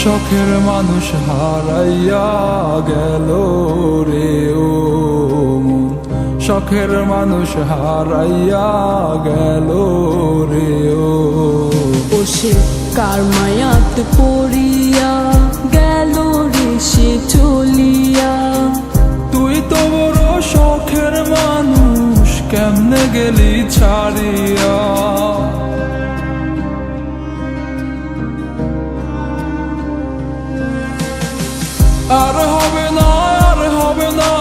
শখের মানুষ হারাইয়া গেল রে ও মন, শখের মানুষ হারাইয়া গেল রে ও। সে কার মায়াত পড়িয়া গেল রে সে চলিয়া। তুই তো বড় শখের মানুষ, কেমনে গেলি ছাড়িয়া। আর হবে না, আর হবে না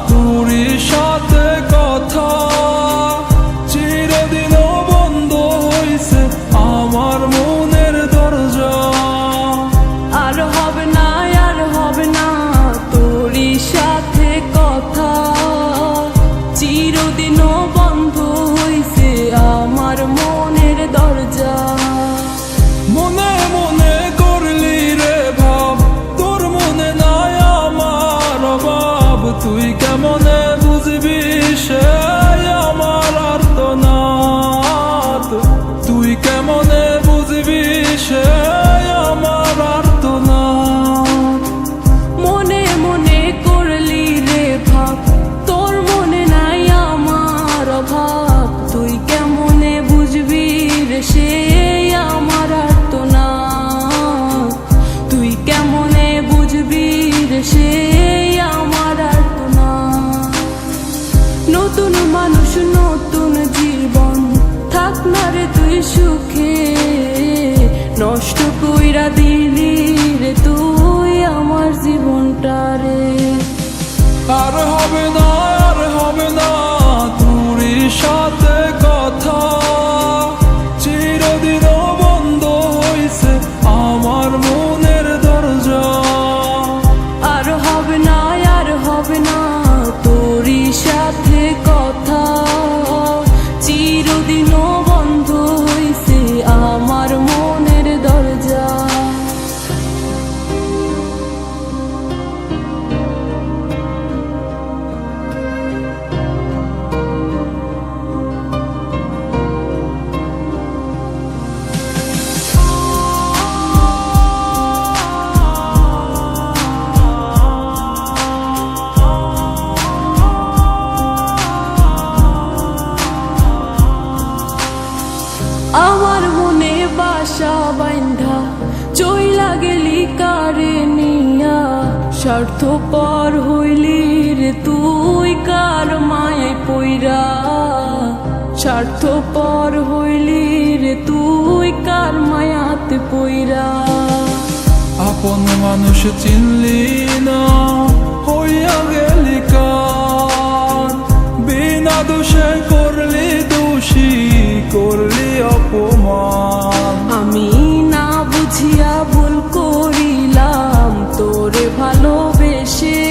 তোরই সাথে কথা, চিরদিনও বন্ধ হইছে আমার মনের দরজা। আর হবে না, আর হবে না তোরই সাথে কথা, চিরদিনও বন্ধ হইছে আমার মনের দরজা। মনে মনে করলি রে ভাব, তোর মনে নাই আমার অভাব। তুই কেমনে বুঝবি সে আমার আর্তনাদ, তুই কেমনে বুঝবি সে আমার আর্তনাদ। মনে মনে করলি রে ভাব, তোর মনে নাই আমার অভাব। তুই কেমনে বুঝবি রে সে আমার আর্তনাদ, তুই কেমনে বুঝবি রে সে আমার আর্তনাদ। নতুন মানুষ নতুন জীবন, থাক না রে তুই সুখে, নষ্ট কইরা দিলি রে তুই আমার জীবনটা রে। আর হবে না, আর হবে না তোরই সাথে কথা, চিরদিনও বন্ধ হইছে আমার মনের দরজা। আর হবে না, আর হবে না তোরই সাথে কথা, চিরদিনও বন্ধ হইছে আমার মনের দরজা। আমার মনে বাসা বাইন্ধা চইলা গেলি কারে নিয়া, স্বার্থপর হইলি রে তুই কার মায়ায় পইরা। স্বার্থপর হইলি রে তুই কার মায়াতে পইরা। আপন মানুষ চিনলি না, হইয়া গেলি কার। বিনা দোষে করলি দোষী, করলি অপমান। আমি না বুঝিয়া ভুল করিলাম তোরে ভালোবেসে,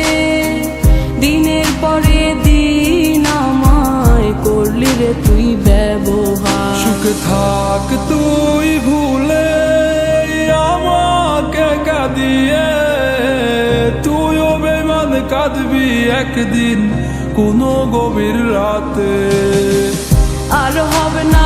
দিনের পরে দিন আমায় করলি রে তুই ব্যবহার। সুখে থাক তুই ভুলে আমাকে কাঁদিয়ে, তুইও বেমান কাঁদবি একদিন কোনো গভীর রাতে। আর হবে না,